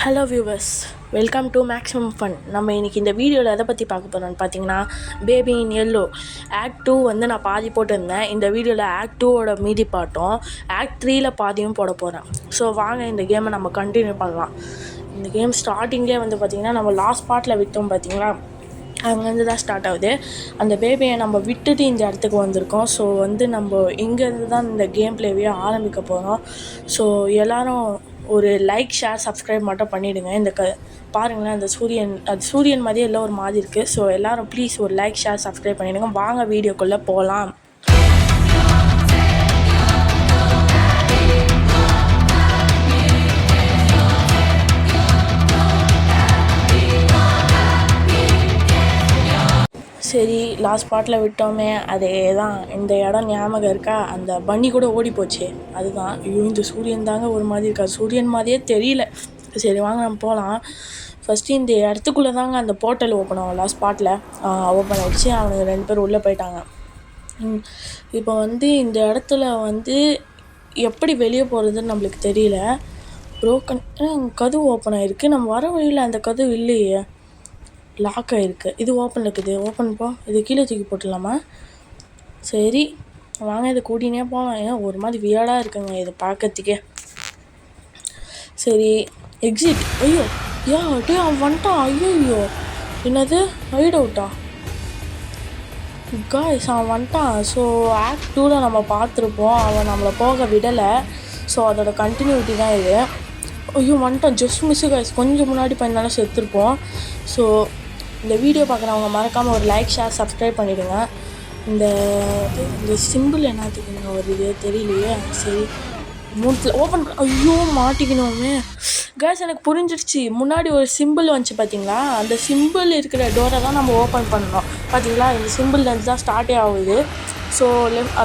Hello viewers, welcome to maximum fun. நம்ம இன்றைக்கி இந்த வீடியோவில் எதை பற்றி பார்க்க போகிறோம்னு பார்த்தீங்கன்னா, பேபி இன் எல்லோ ஆக்ட் 2 வந்து நான் பாதி போட்டிருந்தேன். இந்த வீடியோவில் ஆக்ட் 2ஓட மீதி பாட்டும் ஆக்ட் 3ல் பாதியும் போட போகிறேன். ஸோ வாங்க இந்த கேமை நம்ம கண்டினியூ பண்ணலாம். இந்த கேம் ஸ்டார்டிங்லேயே வந்து பார்த்திங்கன்னா, நம்ம லாஸ்ட் பார்ட்டில் விட்டோம் பார்த்திங்களா, அங்கேருந்து தான் ஸ்டார்ட் ஆகுது. அந்த பேபியை நம்ம விட்டுட்டு இந்த இடத்துக்கு வந்திருக்கோம். ஸோ வந்து நம்ம இங்கேருந்து தான் இந்த கேம் பிளேவே ஆரம்பிக்க போகிறோம். ஸோ எல்லோரும் ஒரு லைக், ஷேர், சப்ஸ்கிரைப் மட்டும் பண்ணிவிடுங்க. இந்த பாருங்களேன், அந்த சூரியன் மாதிரியே எல்லாம் ஒரு மாதிரி இருக்குது. ஸோ எல்லோரும் ப்ளீஸ் ஒரு லைக், ஷேர், சப்ஸ்கிரைப் பண்ணிவிடுங்க. வாங்க வீடியோக்குள்ளே போகலாம். சரி, லாஸ்ட் பார்ட்டில் விட்டோமே, அதே தான். இந்த இடம் ஞாபகம் இருக்கா? அந்த பன்னி கூட ஓடி போச்சு. அதுதான். ஐயோ, இந்த சூரியன் தாங்க ஒரு மாதிரி இருக்கா. சூரியன் மாதிரியே தெரியல. சரி வாங்க நம்ம போகலாம். ஃபஸ்ட்டு இந்த இடத்துக்குள்ளே தாங்க அந்த போர்ட்டல் ஓப்பன் ஆகும். லாஸ்ட் பார்ட்டில் ஓப்பன் ஆகிடுச்சு. அவனுக்கு 2 பேர் உள்ளே போயிட்டாங்க. இப்போ வந்து இந்த இடத்துல வந்து எப்படி வெளியே போகிறதுன்னு நம்மளுக்கு தெரியல. ப்ரோக்கன் கதவு ஓப்பன் ஆகிருக்கு. நம்ம வர வழியில் அந்த கதவு இல்லையே, லாக் ஆகிருக்கு. இது ஓப்பனில் இருக்குது. ஓப்பன் இது கீழே தூக்கி போட்டுடலாமா? சரி வாங்க, இதை கூட்டினே போகலாம். ஏன்னா ஒரு மாதிரி வியர்டாக இருக்குங்க இதை பார்க்கறதுக்கே. சரி, எக்ஸிட். ஐயோ அவன் வந்துட்டான். ஐயோ என்னது, ஹைட் அவுட்டா? காய்ஸ், அவன் வந்துட்டான். ஸோ ஆக்ட் 2ல் நம்ம பார்த்துருப்போம், அவன் நம்மளை போக விடலை. ஸோ அதோட கண்டினியூட்டி தான் இது. ஐயோ வந்துட்டான், ஜஸ்ட் மிஸ்ஸு காய்ஸ். கொஞ்சம் முன்னாடி பண்ணாலும் செத்துருப்போம். ஸோ இந்த வீடியோ பார்க்குறவங்க மறக்காமல் ஒரு லைக், ஷேர், சப்ஸ்கிரைப் பண்ணிவிடுங்க. இந்த சிம்பிள் என்னத்துக்குங்க வருது தெரியலையே. சரி, மூட்டில் ஓப்பன். ஐயோ மாட்டிக்கணுமே கேஸ். எனக்கு புரிஞ்சிடுச்சு. முன்னாடி ஒரு சிம்பிள் வந்துச்சு பார்த்தீங்களா, அந்த சிம்பிள் இருக்கிற டோரை தான் நம்ம ஓப்பன் பண்ணணும். பார்த்தீங்களா, இந்த சிம்பிள்லேருந்து தான் ஸ்டார்ட்டே ஆகுது. ஸோ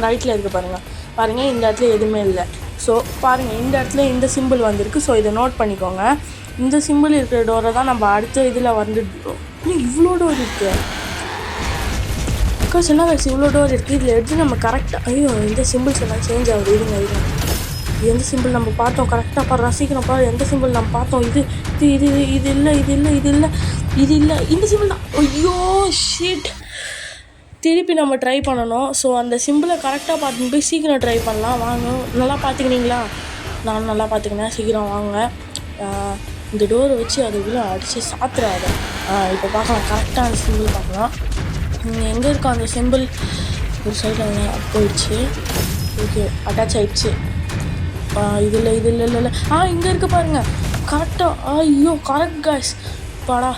ரைட்டில் இருக்குது பாருங்கள், இந்த இடத்துல எதுவுமே இல்லை. ஸோ பாருங்கள், இந்த இடத்துல இந்த சிம்பிள் வந்திருக்கு. ஸோ இதை நோட் பண்ணிக்கோங்க. இந்த சிம்பிள் இருக்கிற டோரை தான் நம்ம அடுத்த இதில் வந்துட்டோம். இவ்வளோ டோர் இருக்குது அக்கா, சின்ன வயசு இவ்வளோ டோர் இருக்குது. இதில் எடுத்து நம்ம கரெக்டாக, ஐயோ இந்த சிம்பிள்ஸ் எல்லாம் சேஞ்ச் ஆகுது. இருங்க எந்த சிம்பிள் நம்ம பார்த்தோம் கரெக்டாக பாரு, சீக்கிரம் பாரு. எந்த சிம்பிள் நம்ம பார்த்தோம்? இது இல்லை, இந்த சிம்பிள் தான். ஐயோ ஷிட், திருப்பி நம்ம ட்ரை பண்ணணும். ஸோ அந்த சிம்பிளை கரெக்டாக பார்த்துன்னு போய் சீக்கிரம் ட்ரை பண்ணலாம். வாங்க. நல்லா பார்த்துக்கினீங்களா? நானும் நல்லா பார்த்துக்கினேன். சீக்கிரம் வாங்க. இந்த டோரை வச்சு அதுக்குள்ளே அடித்து சாத்துறாத. இப்போ பார்க்கலாம், கரெக்டாக அந்த சிம்பிள் பார்க்கலாம். எங்கே இருக்கா அந்த சிம்பிள்? ஒரு சைடில் போயிடுச்சு. ஓகே, அட்டாச் ஆகிடுச்சு. இது இல்லை. இங்கே இருக்குது பாருங்கள், கரெக்டாக. ஐயோ கரெக்ட் காய்ஸ். பாடா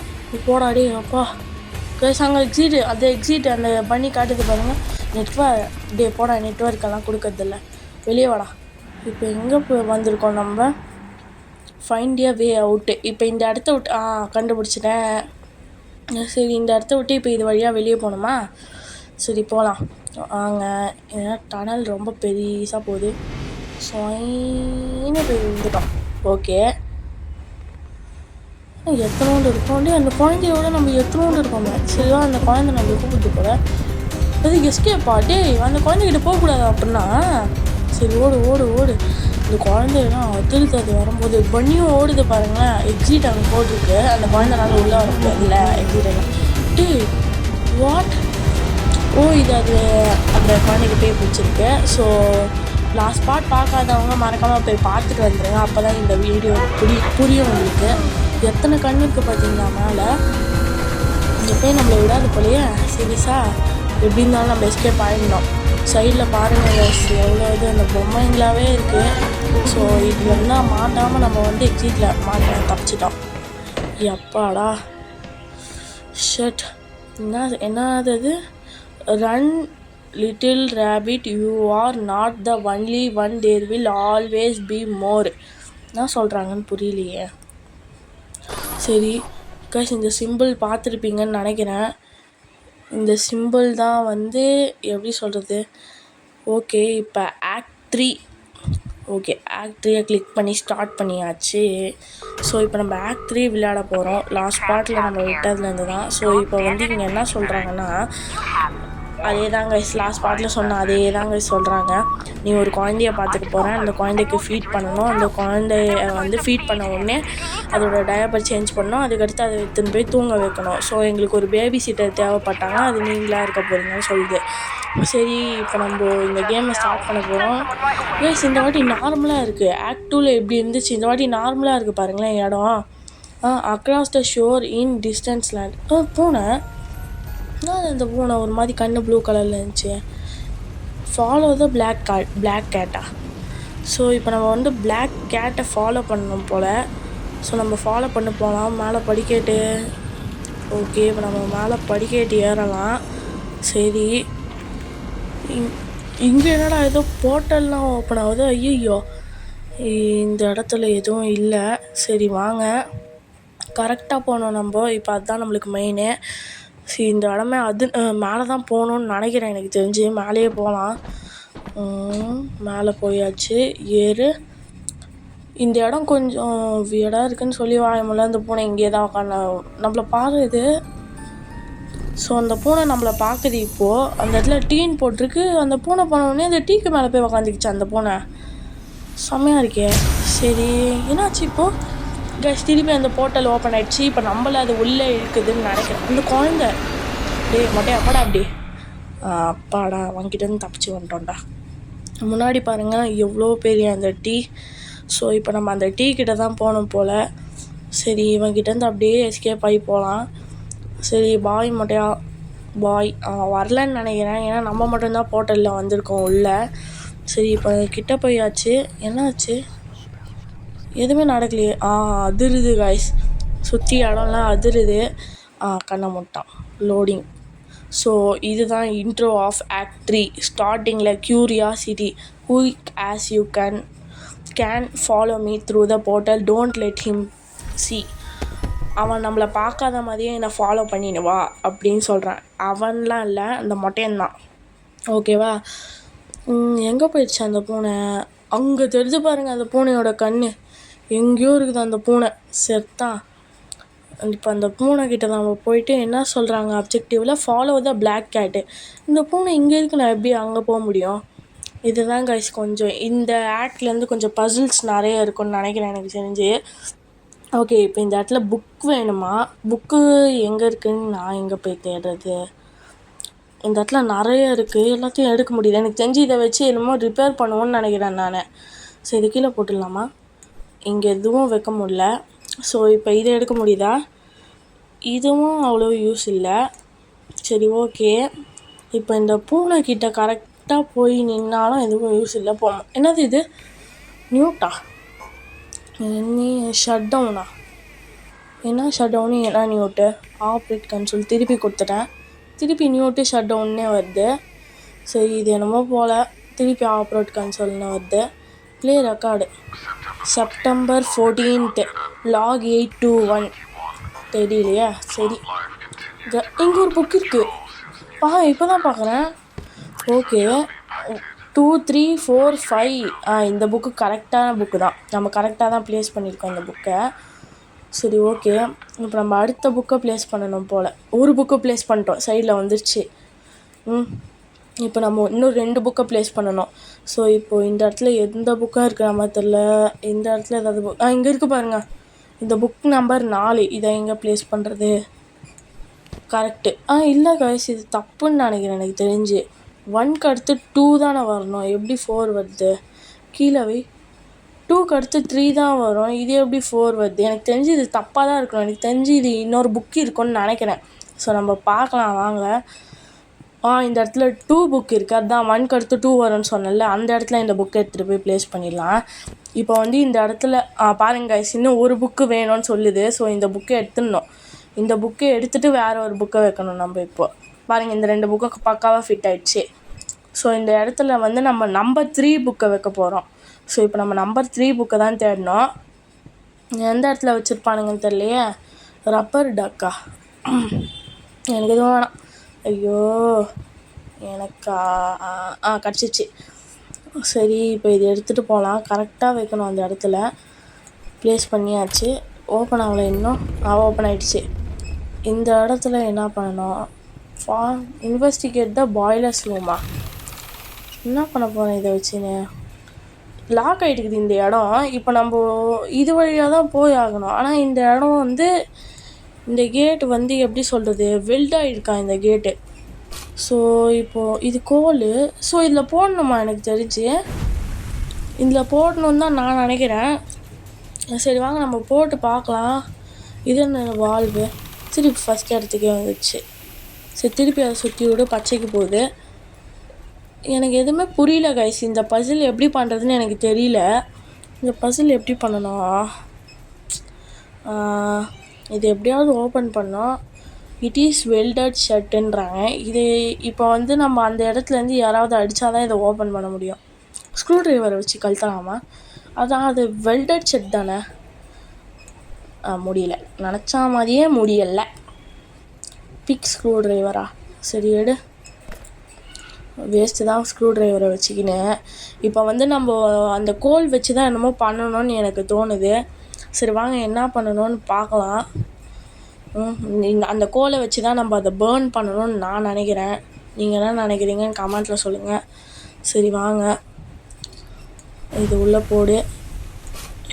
போடாடே அப்பா கேஸ். அங்கே எக்ஸிட் அந்த பண்ணி காட்டுது பாருங்கள். போடா, நெட்ஒர்க்கெல்லாம் கொடுக்கறதில்ல. வெளியே வாடா. இப்போ எங்கே வந்திருக்கோம் நம்ம? ஃபைண்ட் எ வே அவுட்டு. இப்போ இந்த இடத்த விட்டு கண்டுபிடிச்சிட்டேன். சரி, இந்த இடத்த விட்டு இப்போ இது வழியாக வெளியே போகணுமா? சரி போகலாம் வாங்க. ஏன்னா டனல் ரொம்ப பெருசாக போகுது. சொயின்னு போய் விழுந்துட்டோம். ஓகே, எத்தனோண்டு இருக்கோம். அந்த குழந்தையோட நம்ம எத்தனோண்டு இருக்கோமே. சரிவா, அந்த குழந்தை நம்ம கூப்பிட்டு போல. அது எஸ்கேப்பா? அந்த குழந்தைகிட்ட போகக்கூடாது அப்படின்னா. சரி ஓடு. இந்த குழந்தைலாம் அது வரும்போது பண்ணியும் ஓடுது பாருங்களேன். எக்ஸிட் அங்கே போட்டிருக்கு. அந்த குழந்தைனால உள்ளே வர முடியாதுல்ல எக்ஸிட். வாட்? இது அது அந்த குழந்தைக்கு போய் பிடிச்சிருக்கு. ஸோ லாஸ்ட் பார்ட் பார்க்காதவங்க மறக்காமல் போய் பார்த்துட்டு வந்துடுங்க. அப்போ தான் இந்த வீடியோ புரியும் உங்களுக்கு. எத்தனை கண் இருக்குது பார்த்தீங்களா மேலே. இங்கே போய் நம்மளை விடாது போலையே. சீரியஸாக எப்படி இருந்தாலும் நம்ம எஸ்கேப் ஆகிடணும். சைடில் பாருங்கள் எவ்வளோ இது அந்த பொம்மைங்களாகவே இருக்குது. ஸோ இது எல்லாம் மாட்டாமல் நம்ம வந்து எக்ஸிட்டில் தப்பிச்சிட்டோம். எப்பாடா ஷட். என்னது? Run little rabbit, you are not the only one, there will always be more. என்ன சொல்கிறாங்கன்னு புரியலையே. சரி கைஸ், இந்த சிம்பிள் பார்த்துருப்பீங்கன்னு நினைக்கிறேன். இந்த சிம்பிள் தான் வந்து எப்படி சொல்கிறது. ஓகே, இப்போ ஆக்ட் 3. ஓகே, ஆக்ட் 3 கிளிக் பண்ணி ஸ்டார்ட் பண்ணியாச்சு. ஸோ இப்போ நம்ம ஆக்ட் 3 விளையாட போகிறோம். லாஸ்ட் பார்ட்டில் நம்ம விட்டதுலேருந்து தான். ஸோ இப்போ வந்து இங்கே என்ன சொல்கிறாங்கன்னா, அதே தாங்க லாஸ்ட் பார்ட்டில் சொன்ன அதே தாங்க சொல்கிறாங்க. நீ ஒரு குழந்தைய பார்த்துக்க போகிறேன், அந்த குழந்தைக்கு ஃபீட் பண்ணணும், அந்த குழந்தைய வந்து ஃபீட் பண்ண உடனே அதோட டயப்பர் சேஞ்ச் பண்ணணும், அதுக்கடுத்து அதை எடுத்துன்னு போய் தூங்க வைக்கணும். ஸோ எங்களுக்கு ஒரு பேபி சிட்டர் தேவைப்பட்டாங்க, அது நீங்களாக இருக்க போகிறீங்கன்னு சொல்லுது. சரி இப்போ நம்ம இந்த கேமை ஸ்டார்ட் பண்ண போகிறோம். ப்ளஸ் இந்த வாட்டி நார்மலாக இருக்குது. ஆக்ட் 2ல் எப்படி இருந்துச்சு, இந்த வாட்டி நார்மலாக இருக்குது பாருங்களேன் இடம். Across the sure in distance land. பூனை இந்த பூனை ஒரு மாதிரி கண்ணு ப்ளூ கலரில் இருந்துச்சு. ஃபாலோ த பிளாக் கேட்டா. ஸோ இப்போ நம்ம வந்து பிளாக் கேட்டை ஃபாலோ பண்ணணும் போல். ஸோ நம்ம ஃபாலோ பண்ண போகலாம். மேலே படிக்கட்டு. ஓகே இப்போ நம்ம மேலே படிக்கட்டு ஏறலாம். சரி இங்கே என்னடா ஏதோ போர்ட்டல்லாம் ஓப்பன் ஆகுது. ஐயோ இந்த இடத்துல எதுவும் இல்லை. சரி வாங்க கரெக்டாக போனோம் நம்ம. இப்போ அதுதான் நம்மளுக்கு மெயினு. சரி இந்த இடமே அது மேலே தான் போகணுன்னு நினைக்கிறேன். எனக்கு தெரிஞ்சு மேலேயே போகலாம். மேலே போயாச்சு. ஏறு. இந்த இடம் கொஞ்சம் வியடாக இருக்குதுன்னு சொல்லி வாயமில்ல. அந்த பூனை இங்கே தான் உட்காந்து நம்மளை பாருது. ஸோ அந்த பூனை நம்மளை பார்க்குது. இப்போது அந்த இடத்துல டீன்னு போட்டிருக்கு. அந்த பூனை போனோடனே அந்த டீக்கு மேலே போய் உக்காந்துக்கிச்சு அந்த பூனை. செம்மையாக இருக்கே. சரி என்னாச்சு இப்போது? கேஸ் திருப்பி அந்த போர்ட்டல் ஓப்பன் ஆகிடுச்சு. இப்போ நம்மள அது உள்ளே இருக்குதுன்னு நினைக்கிறேன். அந்த குழந்தை மொட்டையா அப்பாடா அப்படி அப்பாடா வாங்கிட்டேருந்து தப்பிச்சு வந்துட்டோம்டா. முன்னாடி பாருங்கள் எவ்வளோ பெரிய அந்த டீ. ஸோ இப்போ நம்ம அந்த டீ கிட்ட தான் போகணும் போல். சரி இவங்கிட்டேருந்து அப்படியே எஸ்கேப் ஆகி போகலாம். சரி பாய் மொட்டையா பாய். வரலன்னு நினைக்கிறேன், ஏன்னா நம்ம மட்டும்தான் போர்ட்டலில் வந்திருக்கோம் உள்ளே. சரி இப்போ கிட்ட போயாச்சு. என்னாச்சு? எதுவுமே நடக்கலையே. அதிருது காய்ஸ், சுற்றி இடம்லாம் அதிருது. கண்ணை முட்டான் லோடிங். ஸோ இதுதான் இன்ட்ரோ ஆஃப் ஆக்ட் 3. ஸ்டார்டிங்கில் curiosity, quick as you can follow me through the portal, don't let him C. அவன் நம்மளை பார்க்காத மாதிரியே என்னை ஃபாலோ பண்ணிடுவா அப்படின்னு சொல்கிறான். அவன்லாம் இல்லை, அந்த மொட்டையன்தான். ஓகேவா? எங்கே போயிடுச்சு அந்த பூனை? அங்கே தெரிஞ்சு பாருங்கள் அந்த பூனையோட கண் எங்கேயோ இருக்குது. அந்த பூனை செத்தான். இப்போ அந்த பூனைக்கிட்ட நம்ம போயிட்டு என்ன சொல்கிறாங்க அப்ஜெக்டிவில், ஃபாலோ த பிளாக் கேட்டு. இந்த பூனை இங்கே இருக்கு, நான் எப்படி அங்கே போக முடியும்? இதுதான் கைஸ் கொஞ்சம் இந்த ஆக்ட்லேருந்து கொஞ்சம் பசில்ஸ் நிறைய இருக்குன்னு நினைக்கிறேன் எனக்கு தெரிஞ்சு. ஓகே இப்போ இந்த இடத்துல புக் வேணுமா? புக்கு எங்கே இருக்குதுன்னு நான் எங்கே போய் தேடுறது? இந்த இடத்துல நிறைய இருக்குது, எல்லாத்தையும் எடுக்க முடியுது. எனக்கு தெரிஞ்சு இதை வச்சு என்னமோ ரிப்பேர் பண்ணுவோன்னு நினைக்கிறேன் நான். சரி கீழே போட்டுடலாமா? இங்கே எதுவும் வைக்க முடியல. ஸோ இப்போ இதை எடுக்க முடியுதா? இதுவும் அவ்வளோ யூஸ் இல்லை. சரி ஓகே. இப்போ இந்த பூனைக்கிட்ட கரெக்டாக போய் நின்னாலும் எதுவும் யூஸ் இல்லை. போமா என்னது இது? நியூட்டா? நீ ஷட் டவுனா? என்ன ஷட் டவுனு? என்ன நியூட்டு? ஆப்ரேட் கன்சோல் திருப்பி கொடுத்துட்டேன். திருப்பி நியூட்டு ஷட் டவுன்னே வருது. சரி இது என்னமோ போல். திருப்பி ஆப்ரேட் கன்சோல்னு வருது. Play record September 14th log 821 தெரியலையா? சரி இங்கே ஒரு புக் இருக்குது. இப்போ தான் பார்க்குறேன். ஓகே 2 3 4 5 இந்த புக்கு கரெக்டான புக்கு தான். நம்ம கரெக்டாக தான் ப்ளேஸ் பண்ணியிருக்கோம் இந்த புக்கை. சரி ஓகே. இப்போ நம்ம அடுத்த புக்கை ப்ளேஸ் பண்ணணும் போல். ஒரு புக்கை ப்ளேஸ் பண்ணிட்டோம், சைடில் வந்துருச்சு. இப்போ நம்ம இன்னும் 2 புக்கை ப்ளேஸ் பண்ணணும். ஸோ இப்போது இந்த இடத்துல எந்த புக்காக இருக்குது நம்ம தெரில. இந்த இடத்துல ஏதாவது புக் இங்கே இருக்குது பாருங்கள். இந்த புக் நம்பர் 4. இதை எங்கே ப்ளேஸ் பண்ணுறது? கரெக்டு. இல்லை காய்ஸ், இது தப்புன்னு நினைக்கிறேன் எனக்கு தெரிஞ்சு. 1க்கு அடுத்து 2 தானே வரணும். எப்படி 4 வருது? கீழே வை. 2க்கு அடுத்து 3 தான் வரும். இது எப்படி 4 வருது? எனக்கு தெரிஞ்சு இது தப்பாக தான் இருக்கணும். எனக்கு தெரிஞ்சு இது இன்னொரு புக்கு இருக்குன்னு நினைக்கிறேன். ஸோ நம்ம பார்க்கலாம் வாங்க. இந்த இடத்துல 2 புக் இருக்குது. அதுதான் 1க்கு அடுத்து 2 வரும்னு சொன்னல, அந்த இடத்துல இந்த புக்கை எடுத்துகிட்டு போய் ப்ளேஸ் பண்ணிடலாம். இப்போ வந்து இந்த இடத்துல பாருங்க இன்னும் ஒரு புக்கு வேணும்னு சொல்லுது. ஸோ இந்த புக்கை எடுத்துடணும். இந்த புக்கை எடுத்துகிட்டு வேறு ஒரு புக்கை வைக்கணும் நம்ம. இப்போ பாருங்கள் இந்த 2 புக்கை பக்காவாக ஃபிட் ஆகிடுச்சு. ஸோ இந்த இடத்துல வந்து நம்ம நம்பர் 3 புக்கை வைக்க போகிறோம். ஸோ இப்போ நம்ம நம்பர் 3 புக்கை தான் தேடணும். எந்த இடத்துல வச்சுருப்பானுங்கன்னு தெரியலையே. ரப்பர் டக்கா? எனக்கு எதுவும் வேணாம். ஐயோ எனக்கா கிடச்சிச்சு. சரி இப்போ இது எடுத்துகிட்டு போகலாம். கரெக்டாக வைக்கணும் அந்த இடத்துல. ப்ளேஸ் பண்ணியாச்சு. ஓப்பன் ஆகலை இன்னும். ஓப்பன் ஆகிடுச்சு. இந்த இடத்துல என்ன பண்ணணும்? இன்வெஸ்டிகேட் த பாய்லர்ஸ் ரூமா? என்ன பண்ண போகிறேன் இதை வச்சுன்னு? லாக் ஆகிட்டுக்குது இந்த இடம். இப்போ நம்ம இது வழியாக தான் போய் ஆகணும். ஆனால் இந்த இடம் வந்து இந்த கேட்டு வந்து எப்படி சொல்கிறது, வெல்ட் ஆகிருக்கான் இந்த கேட்டு. ஸோ இப்போது இது கோல். ஸோ இதில் போடணுமா? எனக்கு தெரிஞ்சு இதில் போடணுன்னு தான் நான் நினைக்கிறேன். சரி வாங்க நம்ம போட்டு பார்க்கலாம். இது என்ன வால்வு? திருப்பி ஃபஸ்ட் இடத்துக்கே வந்துடுச்சு. சரி திருப்பி அதை சுற்றி விட பச்சைக்கு போகுது. எனக்கு எதுவுமே புரியல கைஸ். இந்த பசில் எப்படி பண்ணுறதுன்னு எனக்கு தெரியல. இந்த பசில் எப்படி பண்ணணும்? இது எப்படியாவது ஓப்பன் பண்ணோம். இட் இஸ் வெல்டட் ஷர்ட்டுன்றாங்க. இது இப்போ வந்து நம்ம அந்த இடத்துலேருந்து யாராவது அடித்தாதான் இதை ஓப்பன் பண்ண முடியும். ஸ்க்ரூ ட்ரைவரை வச்சு கழட்டலாமா? அதான் அது வெல்டட் ஷர்ட் தானே. முடியல, நினச்சா மாதிரியே முடியலை. பிக் ஸ்க்ரூ ட்ரைவரா? சரி எடு, வேஸ்ட்டு தான் ஸ்க்ரூ ட்ரைவரை வச்சுக்கின்னு. இப்போ வந்து நம்ம அந்த கோல் வச்சு தான் என்னமோ பண்ணணும்னு எனக்கு தோணுது. சரி வாங்க என்ன பண்ணணும்னு பார்க்கலாம். அந்த கோலை வச்சு தான் நம்ம அதை பேர்ன் பண்ணணும்னு நான் நினைக்கிறேன். நீங்கள் என்ன நினைக்கிறீங்கன்னு கமெண்ட்டில் சொல்லுங்கள். சரி வாங்க, இது உள்ளே போடு,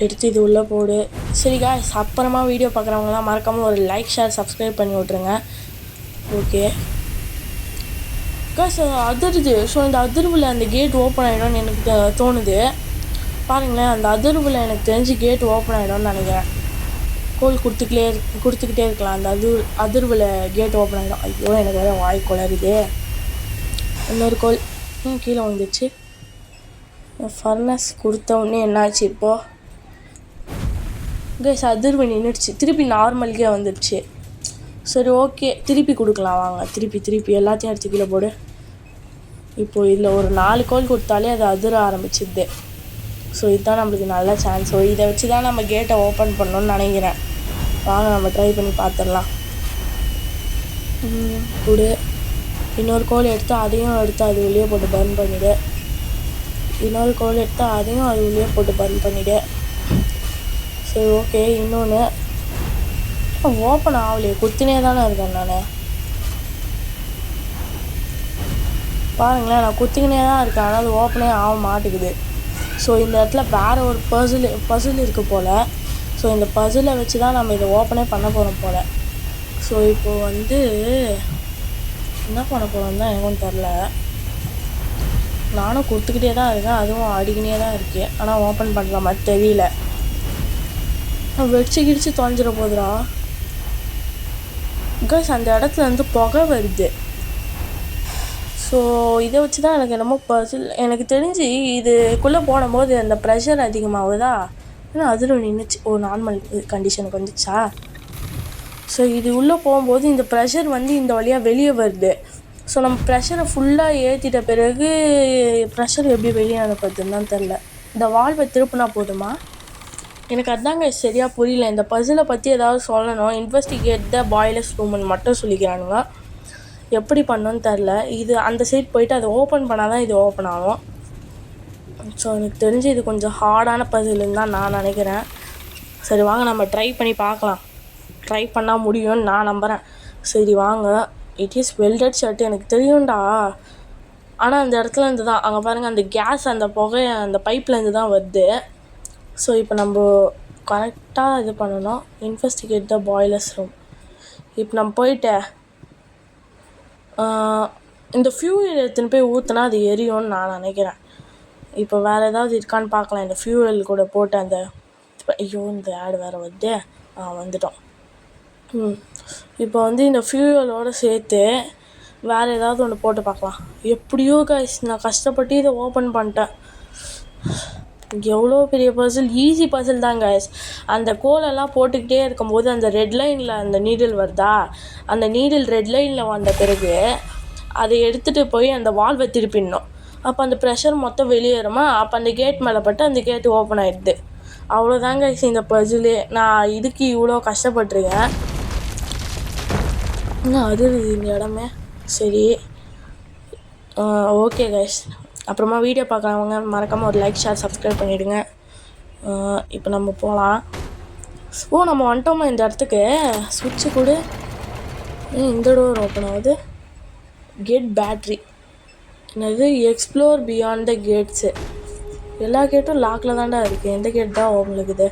எடுத்து இது உள்ளே போடு. சரி காய்ஸ், அப்புறமா வீடியோ பார்க்குறவங்களாம் மறக்காமல் ஒரு லைக், ஷேர், சப்ஸ்கிரைப் பண்ணி விட்ருங்க. Okay guys, அதிர்து. ஸோ இந்த அதிர்வில் அந்த கேட் ஓப்பன் ஆகிடும்னு எனக்கு தோணுது. பாருங்களேன், அந்த அதிர்வில் எனக்கு தெரிஞ்சு கேட் ஓப்பன் ஆகிடும்னு நினைக்கிறேன். கோல் கொடுத்துக்கிட்டே இருக்கலாம். அந்த அதிர்வில் கேட் ஓப்பன் ஆகிடும். ஐயோ எனக்கு வேறு வாய் குளருது. இன்னொரு கோல் கீழே வந்துடுச்சு. ஃபர்னஸ் கொடுத்த உடனே என்னாச்சு இப்போது? கைஸ் அதிர்வு நின்றுடுச்சு, திருப்பி நார்மலுக்கே வந்துடுச்சு. சரி ஓகே, திருப்பி கொடுக்கலாம் வாங்க. திருப்பி எல்லாத்தையும் எடுத்து கீழே போடு. இப்போது இதில் ஒரு 4 கோல் கொடுத்தாலே அது அதிர ஆரம்பிச்சிடுது. ஸோ இதுதான் நம்மளுக்கு நல்ல சான்ஸ். ஸோ இதை வச்சு தான் நம்ம கேட்டை ஓப்பன் பண்ணணும்னு நினைக்கிறேன். வாங்க நம்ம ட்ரை பண்ணி பார்த்துடலாம். கொடு. இன்னொரு கோல் எடுத்து அதையும் எடுத்து அது உள்ளே போட்டு பர்ன் பண்ணிவிடு. இன்னொரு கோல் எடுத்து அதையும் அது உள்ளே போட்டு பர்ன் பண்ணிவிடு. சரி ஓகே, இன்னொன்று ஓப்பன் ஆகலையே, குத்தினே தானே இருக்கேன் நான். பாருங்களேன், நான் குத்திக்கினே தான் இருக்கேன், ஆனால் அது ஓப்பனே ஆக மாட்டேங்குது. ஸோ இந்த இடத்துல வேறு ஒரு பசில் இருக்குது போல். ஸோ இந்த பசிலை வச்சு தான் நம்ம இதை ஓப்பனே பண்ண போகிறோம் போல். ஸோ இப்போது வந்து என்ன பண்ண போகிறோம் தான் எனக்கும் தெரில. நானும் கொடுத்துக்கிட்டே தான் இருக்கேன், அதுவும் அடிக்கினே தான் இருக்குது. ஆனால் ஓப்பன் பண்ணுற மாதிரி தெரியல. வெடிச்சு தொலைஞ்சிட போதுடா. கைஸ் அந்த இடத்துல வந்து புகை வருது. ஸோ இதை வச்சு தான் எனக்கு என்னமோ பசில். எனக்கு தெரிஞ்சு இதுக்குள்ளே போடும்போது அந்த ப்ரெஷர் அதிகமாகுதா? ஏன்னா அதில் நின்றுச்சு. நார்மல் கண்டிஷனுக்கு வந்துச்சா? ஸோ இது உள்ளே போகும்போது இந்த ப்ரெஷர் வந்து இந்த வழியாக வெளியே வருது. ஸோ நம்ம ப்ரெஷரை ஃபுல்லாக ஏற்றிட்ட பிறகு ப்ரெஷர் எப்படி வெளியே அனுப்புறதுன்னு தான் தெரில. இந்த வால்வை திருப்பினா போதுமா? எனக்கு அதாங்க சரியாக புரியல. இந்த பசிலை பற்றி ஏதாவது சொல்லணும். இன்வெஸ்டிகேட் த பாய்லர்ஸ் ரூம்னு மட்டும் சொல்லிக்கிறானுங்க. எப்படி பண்ணணும்னு தெரில. இது அந்த சைட் போயிட்டு அதை ஓப்பன் பண்ணால் தான் இது ஓப்பன் ஆகும். ஸோ எனக்கு தெரிஞ்சு இது கொஞ்சம் ஹார்டான பசிலுன்னு தான் நான் நினைக்கிறேன். சரி வாங்க நம்ம ட்ரை பண்ணி பார்க்கலாம். ட்ரை பண்ணால் முடியும்னு நான் நம்புகிறேன். சரி வாங்க. இட் இஸ் வெல்டட் ஷர்ட் எனக்கு தெரியும்டா. ஆனால் அந்த இடத்துல இருந்து தான், அங்கே பாருங்கள், அந்த கேஸ் அந்த புகை அந்த பைப்லேருந்து தான் வருது. ஸோ இப்போ நம்ம கரெக்டாக இது பண்ணணும். இன்வெஸ்டிகேட் த பாய்லர்ஸ் ரூம். இப்போ நம்ம போயிட்டு இந்த ஃபியூயல் எடுத்துன்னு போய் ஊற்றினா அது எரியும்னு நான் நினைக்கிறேன். இப்போ வேறு ஏதாவது இருக்கான்னு பார்க்கலாம். இந்த ஃபியூயல் கூட போட்டு அந்த ஐயோ இந்த ஆடு வேறு வருது. வந்துட்டோம். இப்போ வந்து இந்த ஃபியூயலோடு சேர்த்து வேறு ஏதாவது ஒன்று போட்டு பார்க்கலாம். எப்படியோ கைஸ் நான் கஷ்டப்பட்டு இதை ஓப்பன் பண்ணிட்டேன். எவ்வளோ பெரிய பசில், ஈஸி பசில் தான் கைஸ். அந்த கோலெல்லாம் போட்டுக்கிட்டே இருக்கும்போது அந்த ரெட் லைனில் அந்த நீடில் வருதா, அந்த நீடில் ரெட் லைனில் வந்த பிறகு அதை எடுத்துகிட்டு போய் அந்த வால்வை திருப்பிடணும். அப்போ அந்த ப்ரெஷர் மொத்தம் வெளியேறுமா, அப்போ அந்த கேட் மேலே பட்டு அந்த கேட்டு ஓப்பன் ஆகிடுது. அவ்வளோதாங்க கைஸ் இந்த பசிலே. நான் இதுக்கு இவ்வளோ கஷ்டப்பட்டுருக்கேன். அது இந்த இடமே சரி. ஓகே கைஸ், அப்புறமா வீடியோ பார்க்குறவங்க மறக்காமல் ஒரு லைக், ஷேர், சப்ஸ்கிரைப் பண்ணிவிடுங்க. இப்போ நம்ம போகலாம். நம்ம வந்துட்டோமா இந்த இடத்துக்கு? சுவிட்சு கூட இந்த டோர் ஓப்பன் ஆகுது. Get battery. என்னது எக்ஸ்ப்ளோர் பியாண்ட் த கேட்ஸு. எல்லா கேட்டும் லாக்கில் தான்டா இருக்குது. எந்த கேட் தான் ஓப்பன் இருக்குது?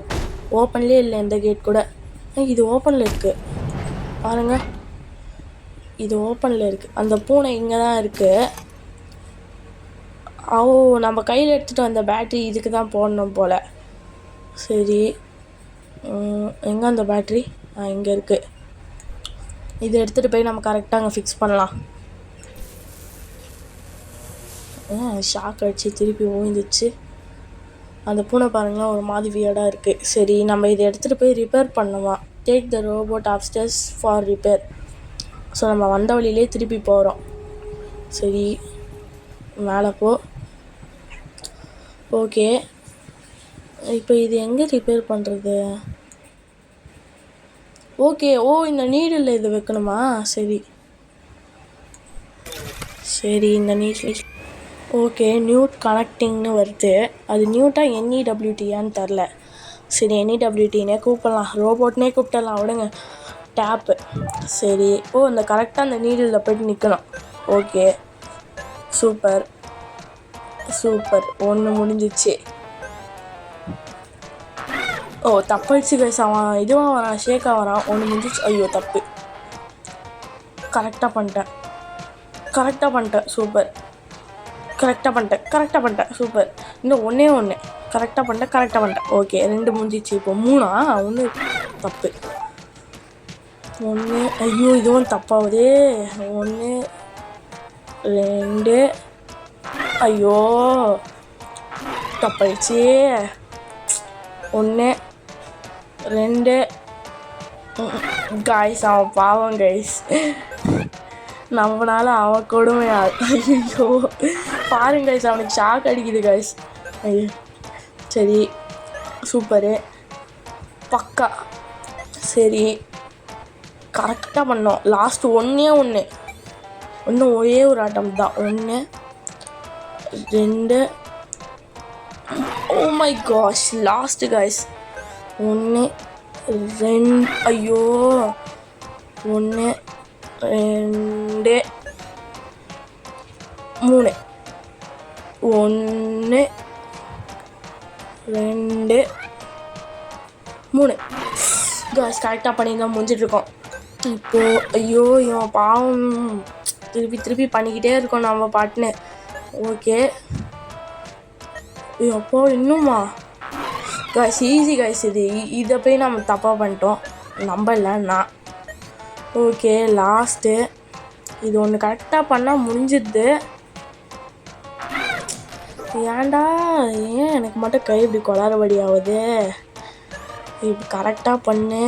ஓப்பன்லேயே இல்லை எந்த கேட் கூட. இது ஓப்பனில் இருக்குது பாருங்க, இது ஓப்பனில் இருக்குது. அந்த பூனை இங்கே தான் இருக்குது. நம்ம கையில் எடுத்துகிட்டு வந்த பேட்ரி இதுக்கு தான் போடணும் போல். சரி, எங்கே அந்த பேட்ரி? இங்கே இருக்குது. இதை எடுத்துகிட்டு போய் நம்ம கரெக்டாக அங்கே ஃபிக்ஸ் பண்ணலாம். ஷாக் அடிச்சு திருப்பி ஓய்ந்துச்சு. அந்த பூனை பாருங்களேன், ஒரு மாதிரி வியர்டாக இருக்குது. சரி, நம்ம இதை எடுத்துகிட்டு போய் ரிப்பேர் பண்ணுமா. Take the robot upstairs for repair. So நம்ம வந்த வழியிலே திருப்பி போகிறோம். சரி, மேலே போ. ஓகே, இப்போ இது எங்கே ரிப்பேர் பண்ணுறது? ஓகே, இந்த நீடில் இது வைக்கணுமா? சரி, இந்த நீட். ஓகே, நியூட் கனெக்டிங்னு வருது. அது நியூட்டாக NEWTயான்னு தெரில. சரி, NEWTனே கூப்பிடலாம், ரோபோட்னே கூப்பிடலாம் விடுங்க. டேப்பு. சரி, அந்த கரெக்டாக அந்த நீடில் போய்ட்டு நிற்கணும். Okay, super. ஒன்று முடிஞ்சிச்சு. தப்பாயிடுச்சு கைஸ். அவன் இதுவாக வரான், ஷேக்காக வரான். ஒன்று முடிஞ்சிச்சு. ஐயோ தப்பு. கரெக்டாக பண்ணிட்டேன். சூப்பர். கரெக்டாக பண்ணிட்டேன். சூப்பர். இன்னும் ஒன்று கரெக்டாக பண்ணிட்டேன். ஓகே, 2 முடிஞ்சிச்சு. இப்போ 3 1 தப்பு. 1 ஐயோ இதுவும் தப்பாகுதே. 1 2 ஐயோ தப்பாயிடுச்சு. 1 2 கைஸ், அவன் பாவம் கைஸ். நம்மளால அவன் கொடுமையா. ஐயோ பாருங்க கைஸ், அவனுக்கு ஷாக் அடிக்குது கைஸ். ஐயோ சரி, சூப்பரு, பக்கா. சரி, கரெக்டாக பண்ணோம். லாஸ்ட் ஒன்று இன்னும் ஒரே ஒரு ஆட்டம் தான். 1 2 oh my gosh, lost guys. 1 2 ஐயோ 1 2 3 1 2 3 கைஸ் கரெக்டாக பண்ணி தான் முடிஞ்சிட்ருக்கோம். இப்போது ஐயோ இவன் பாவம் திருப்பி பண்ணிக்கிட்டே இருக்கோம் நம்ம பாட்டுன்னு. ஓகே, அப்போ இன்னுமா கைஸ் ஈஸி கைஸ். இதை போய் நம்ம தப்பாக பண்ணிட்டோம், நம்பலன்னா. ஓகே, லாஸ்ட்டு இது ஒன்று கரெக்டாக பண்ணால் முடிஞ்சிடுது. ஏன்டா எனக்கு மட்டும் கை இப்படி கொளாரபடி ஆகுது. இப்படி கரெக்டாக பண்ணு.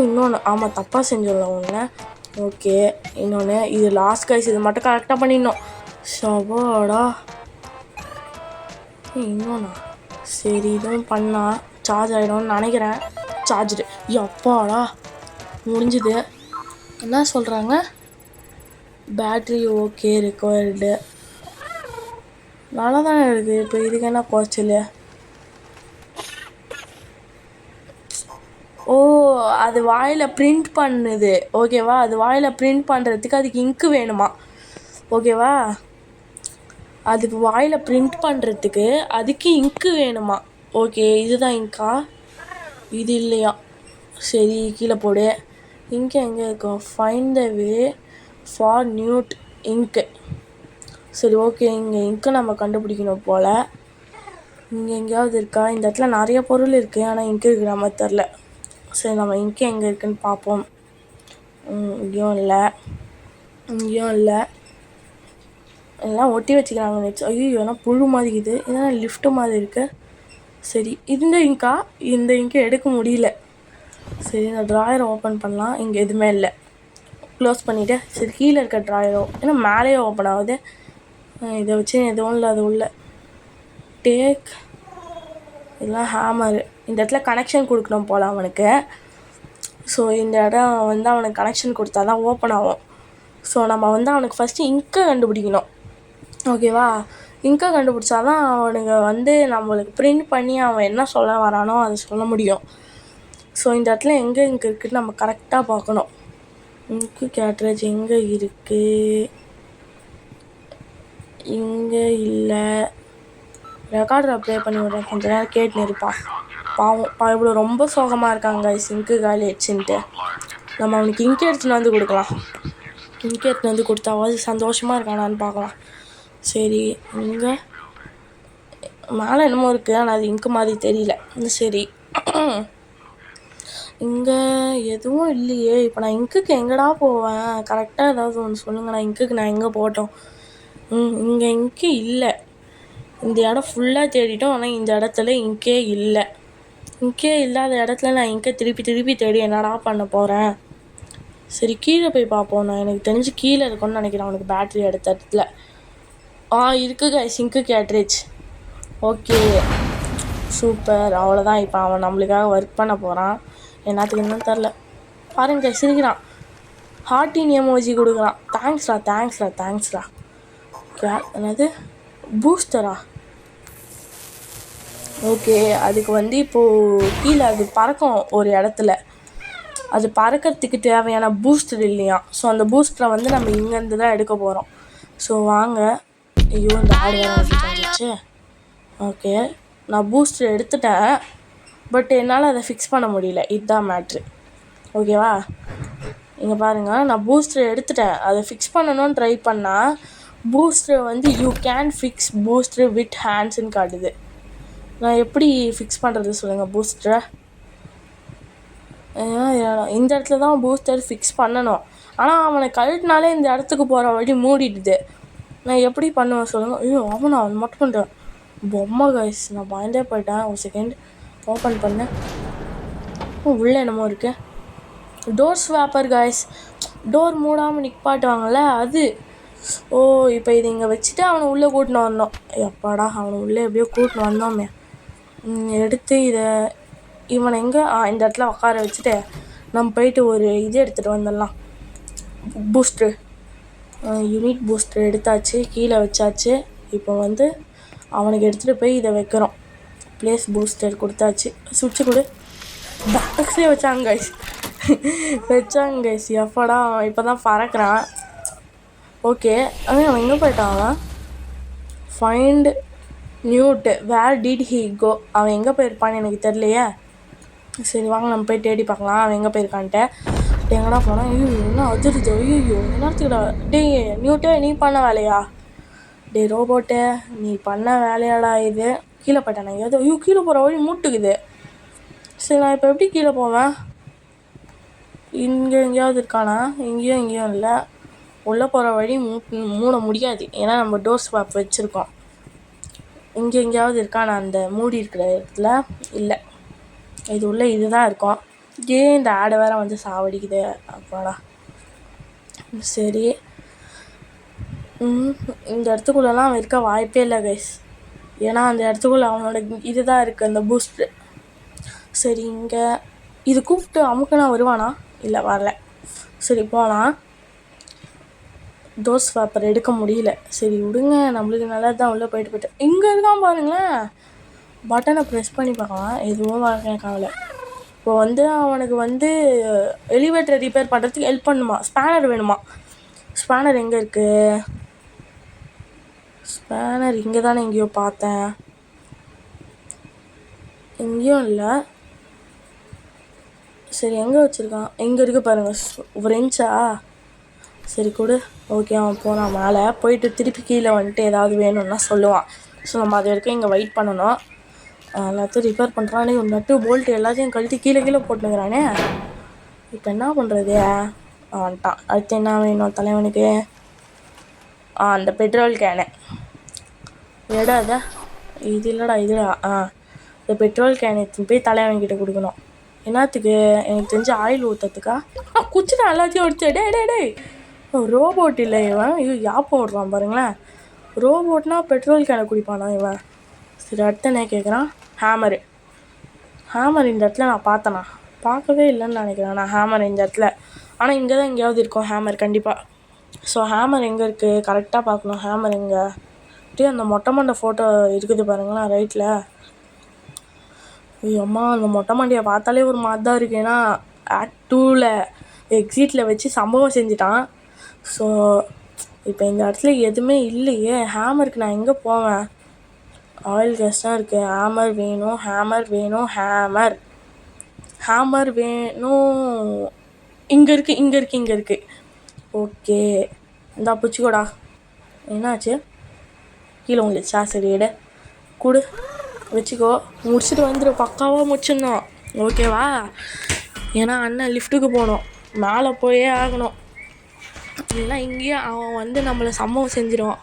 இன்னொன்று ஆமாம், தப்பாக செஞ்சிடலாம் ஒன்று. ஓகே, இன்னொன்று இது லாஸ்ட் கைஸ். இது மட்டும் கரெக்டாக பண்ணிடணும். சவாடா, இன்னொன்னா. சரி, இதுவும் பண்ணால் சார்ஜ் ஆகிடும்னு நினைக்கிறேன். சார்ஜரு அப்பாடா முடிஞ்சுது. என்ன சொல்கிறாங்க? Battery okay required. நல்லா தானே இருக்குது. இப்போ இதுக்கு என்ன குறைச்சல்? அது வாயில் பிரிண்ட் பண்ணுது. ஓகேவா, அது வாயில் பிரிண்ட் பண்ணுறதுக்கு அதுக்கு இங்கு வேணுமா? ஓகேவா, அதுக்கு வாயில் பிரிண்ட் பண்ணுறதுக்கு அதுக்கு இங்கு வேணுமா? ஓகே, இதுதான் இங்கா, இது இல்லையா? சரி, கீழே போடு. இங்கே எங்கே இருக்கும்? Find the way for newt இங்கு. சரி, ஓகே, இங்கே இங்கு நம்ம கண்டுபிடிக்கணும் போல். இங்கே எங்கேயாவது இருக்கா? இந்த இடத்துல நிறைய பொருள் இருக்குது, ஆனால் இங்கு இருக்கிற மாதிரி தெரில. சரி, நம்ம இங்கு எங்கே இருக்குதுன்னு பார்ப்போம். இங்கேயும் இல்லை. எல்லாம் ஒட்டி வச்சுக்கிறாங்க நெட்ஸ். ஐயோ எல்லாம் புழு மாதிரி இருக்குது. இதெல்லாம் லிஃப்ட்டு மாதிரி இருக்குது. சரி, இந்த இங்கே எடுக்க முடியல. சரி, இந்த ட்ராயரை ஓப்பன் பண்ணலாம். இங்கே எதுவுமே இல்லை. க்ளோஸ் பண்ணிவிட்டு சரி, கீழே இருக்க ட்ராயரோ ஏன்னா மேலேயே ஓப்பன் ஆகுது. இதை வச்சு எதுவும் இல்லை. அது உள்ள டேக் இதெல்லாம் ஹேமரு. இந்த இடத்துல கனெக்ஷன் கொடுக்கணும் போல் அவனுக்கு. ஸோ இந்த இடம் அவனுக்கு கனெக்ஷன் கொடுத்தா தான் ஓப்பன் ஆகும். ஸோ நம்ம அவனுக்கு ஃபஸ்ட்டு கண்டுபிடிக்கணும். ஓகேவா, கண்டுபிடிச்சா தான் அவனுக்கு நம்மளுக்கு பிரிண்ட் பண்ணி அவன் என்ன சொல்ல வரானோ அதை சொல்ல முடியும். ஸோ இந்த இடத்துல எங்கே இருக்குதுன்னு நம்ம கரெக்டாக பார்க்கணும். இங்கு கேட்ரேஜ் எங்கே இருக்குது? இங்கே இல்லை. ரெக்கார்டரை ப்ளே பண்ணி விட்றேன், கொஞ்ச நேரம் கேட்டுன்னு இருப்பான். பாவம் இவ்வளோ ரொம்ப சோகமாக இருக்காங்க இங்கு காலி ஆயிடுச்சுன்ட்டு. நம்ம அவனுக்கு இங்கே எடுத்துன்னு வந்து கொடுக்கலாம். இங்கே எடுத்துன்னு வந்து கொடுத்தாவது சந்தோஷமாக இருக்கானான்னு பார்க்கலாம். சரி, இங்கே மேலே என்னமோ இருக்குது, ஆனால் அது இங்கு மாதிரி தெரியல. சரி, இங்கே எதுவும் இல்லையே. இப்போ நான் இங்குக்கு எங்கடா போவேன்? கரெக்டாக ஏதாவது ஒன்று சொல்லுங்கள். நான் இங்குக்கு நான் எங்கே போட்டோம்? இங்கே இங்கே இல்லை. இந்த இடம் ஃபுல்லாக தேடிட்டோம், ஆனால் இந்த இடத்துல இங்கே இல்லை. இங்கே இல்லாத இடத்துல நான் இங்கே திருப்பி தேடி என்னடா பண்ண போகிறேன்? சரி, கீழே போய் பார்ப்போம். நான் எனக்கு தெரிஞ்சு கீழே இருக்கும்னு நினைக்கிறேன். அவனுக்கு பேட்ரி எடுத்த இடத்துல இருக்குது கைஸ், இங்கு கேட்ரேஜ். Okay, super. அவ்வளோதான். இப்போ அவன் நம்மளுக்காக ஒர்க் பண்ண போகிறான். என்னத்துக்குன்னு தெரில. பாருங்க, சிரிக்கிறான். ஹார்ட்டின் எமோஜி கொடுக்குறான். தேங்க்ஸ்ரா. என்னது பூஸ்டரா? ஓகே, அதுக்கு வந்து இப்போது கீழே அது பறக்கும் ஒரு இடத்துல. அது பறக்கிறதுக்கு தேவையான பூஸ்டர் இல்லையா? ஸோ அந்த பூஸ்டரை வந்து நம்ம இங்கேருந்து தான் எடுக்க போகிறோம். ஸோ வாங்க. ஐயோ, இந்த ஆடு வந்துச்சு. ஓகே, நான் பூஸ்டர் எடுத்துட்டேன், பட் என்னால் அதை ஃபிக்ஸ் பண்ண முடியல. இதுதான் மேட்ரு. ஓகேவா? இங்கே பாருங்கள், நான் பூஸ்டர் எடுத்துட்டேன். அதை ஃபிக்ஸ் பண்ணணும்னு ட்ரை பண்ணால் பூஸ்டர் வந்து you can fix booster with ஹேண்ட்ஸ்ன்னு காட்டுது. நான் எப்படி ஃபிக்ஸ் பண்ணுறது சொல்லுங்கள் பூஸ்டரை? இந்த இடத்துல தான் பூஸ்டர் ஃபிக்ஸ் பண்ணணும். ஆனால் அவனை கழட்டினாலே இந்த இடத்துக்கு போகிற வழி மூடிடுது. நான் எப்படி பண்ணுவேன் சொல்லுங்கள்? ஐயோ ஆமாம், அவன் மட்டும் பண்ணுறேன். பொம்மை கைஸ், நான் பயந்தே போயிட்டேன். ஒரு செகண்ட் ஓப்பன் பண்ணேன். உள்ளே என்னமோ இருக்கு. Door swapper guys. டோர் மூடாமல் நிற்பாட்டுவாங்கள்ல அது. ஓ, இப்போ இது இங்கே வச்சுட்டு அவனை உள்ளே கூட்டின்னு வரணும். எப்பாடா, அவனை உள்ளே எப்படியோ கூட்டின்னு வந்தோமே. எடுத்து இவனை எங்கே இந்த இடத்துல உட்கார வச்சுட்டு நம்ம போயிட்டு ஒரு இது எடுத்துகிட்டு வந்துடலாம். பூஸ்ட்ரு, யூனிட் பூஸ்டர் எடுத்தாச்சு, கீழே வச்சாச்சு. இப்போ வந்து அவனுக்கு எடுத்துகிட்டு போய் இதை வைக்கிறோம். ப்ளேஸ் பூஸ்டர் கொடுத்தாச்சு. சுவிட்சு கொடு. பாக்ஸ்லேயே வச்சாங்க கைஸ். எப்படா இப்போ தான் பறக்கிறான். ஓகே, அவன் எங்கே போயிட்டான்? Find newt, where did he go? அவன் எங்கே போயிருப்பான்னு எனக்கு தெரியலையே. சரி வாங்க, நம்ம போய் தேடி பார்க்கலாம் அவன் எங்கே போயிருக்கான்ட்டு. எங்கடா போனால்? ஐயோ, என்ன அதிருது. ஐயோ, என்னத்துக்குடா? டேய் நியூட்டே, நீ பண்ண வேலையா? டே ரோபோட்டே, நீ பண்ண வேலையாடா இது? கீழே போயிட்டானே எங்கேயாவது? ஐயோ, கீழே போகிற வழி மூட்டுக்குது. சரி, நான் இப்போ எப்படி கீழே போவேன்? இங்கே எங்கேயாவது இருக்கானா? இங்கேயும் இல்லை. உள்ளே போகிற வழி மூட முடியாது, ஏன்னா நம்ம டோர் ஸ்வாப் வச்சுருக்கோம். இங்கே எங்கேயாவது இருக்கானா அந்த மூடி இருக்கிற இடத்துல? இல்லை, இது உள்ள இதுதான் இருக்கும். ஏன் இந்த ஆடை வேறு வந்து சாவடிக்குது? அப்பாடா. சரி, இந்த இடத்துக்குள்ளெல்லாம் அவன் இருக்க வாய்ப்பே இல்லை கைஸ், ஏன்னா அந்த இடத்துக்குள்ளே அவனோட இதுதான் இருக்குது, அந்த பூஸ்ட்ரு. சரி, இங்கே இது கூப்பிட்டு அமுக்குனா வருவானா? இல்லை, வரல. சரி, போகலாம். டோர் ஸ்வாப்பர் எடுக்க முடியல. சரி விடுங்க, நம்மளுக்கு நல்லா தான் உள்ளே போயிட்டு இங்கே இருக்கான் பாருங்களேன். பட்டனை ப்ரெஸ் பண்ணி பார்க்கலாம், எதுவும் வரல காவலை. இப்போ வந்து அவனுக்கு வந்து எலிவேட்டரை ரிப்பேர் பண்ணுறதுக்கு ஹெல்ப் பண்ணுமா? ஸ்பேனர் வேணுமா? ஸ்பேனர் எங்கே இருக்குது? ஸ்பேனர் இங்கே தானே எங்கேயோ பார்த்தேன். எங்கேயும் இல்லை. சரி, எங்கே வச்சுருக்கான்? எங்கே இருக்குது பாருங்கள், ஃப்ரெஞ்சா? சரி கொடு. ஓகே, அவன் போனான் மேலே. போயிட்டு திருப்பி கீழே வந்துட்டு ஏதாவது வேணும்னா சொல்லுவான். ஸோ நம்ம அது வரைக்கும் இங்கே வெயிட் பண்ணணும். எல்லாத்தையும் ரிப்பேர் பண்ணுறானே, ஒரு நட்டு போல்ட்டு எல்லாத்தையும் கழட்டி கீழே போட்டுங்கிறானே. இப்போ என்ன பண்ணுறது? வந்துட்டான். அடுத்து என்ன வேணும் தலைவனுக்கு? அந்த பெட்ரோல் கேனு எடா அதை இது இல்லைடா, இதுடா. இந்த பெட்ரோல் கேன் எடுத்துன்னு போய் தலைவன்கிட்ட கொடுக்கணும். என்னத்துக்கு? எனக்கு தெரிஞ்சு ஆயில் ஊற்றுறதுக்கா? குச்சிட்டா எல்லாத்தையும் எடுத்து. டே ரோபோட் இல்லை இவன். ஐயோ, யாப்பம் விட்றான் பாருங்களேன். ரோபோட்னா பெட்ரோல் கேனை குடிப்பானா இவன்? சரி, அடுத்த என்ன கேட்குறான்? ஹேமர் இந்த இடத்துல நான் பார்த்தேண்ணா? பார்க்கவே இல்லைன்னு நினைக்கிறேன் நான் ஹேமர் இந்த இடத்துல. ஆனால் இங்கே தான் எங்கேயாவது இருக்கும் ஹேமர் கண்டிப்பாக. ஸோ ஹேமர் எங்கே இருக்குது கரெக்டாக பார்க்கணும். ஹேமர் எங்கே? அப்படியே அந்த மொட்டை மண்டை ஃபோட்டோ இருக்குது பாருங்களேன் ரைட்டில். ஐயோ அம்மா, அந்த மொட்டை மண்டையை பார்த்தாலே ஒரு மாதிரி தான் இருக்குது. ஏன்னா ஆக்ட் 2ல் எக்ஸிட்டில் வச்சு சம்பவம் செஞ்சுட்டான். ஸோ இப்போ இந்த இடத்துல எதுவுமே இல்லையே. ஹேமருக்கு நான் எங்கே போவேன்? ஆயில் கேஸ் தான் இருக்குது. ஹேமர் வேணும், ஹேமர் வேணும், ஹேமர் வேணும். இங்கே இருக்குது. ஓகே, இந்தா பிடிச்சிக்கோடா. என்னாச்சு? கீழே உங்களுச்சா? சரி எடு, கொடு, வச்சுக்கோ. முடிச்சுட்டு வந்துடும், பக்காவாக முடிச்சிடணும். ஓகேவா? ஏன்னா அண்ணன் லிஃப்ட்டுக்கு போகணும், மேலே போயே ஆகணும். இல்லைன்னா இங்கேயே அவன் வந்து நம்மளை சம்பவம் செஞ்சிடுவான்.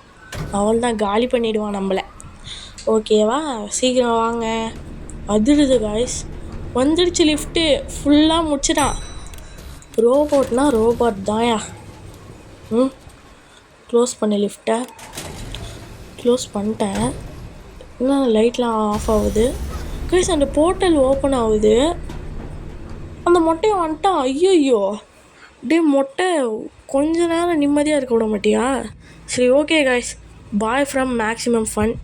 அவள் தான் காலி பண்ணிவிடுவான் நம்மளை. ஓகேவா? சீக்கிரம் வாங்க. அதிருது காய்ஸ், வந்துடுச்சு லிஃப்ட்டு, ஃபுல்லாக முடிச்சிட்டான். ரோபோட்னா ரோபோட் தாயா. க்ளோஸ் பண்ண லிஃப்ட்டை க்ளோஸ் பண்ணிட்டேன். இன்னும் லைட்லாம் ஆஃப் ஆகுது கைஸ். அந்த போர்ட்டல் ஓப்பன் ஆகுது. அந்த மொட்டையை வந்துட்டான். ஐயோ டே மொட்டை, கொஞ்ச நேரம் நிம்மதியாக இருக்க விட மாட்டியா? சரி okay guys, bye from maximum fun.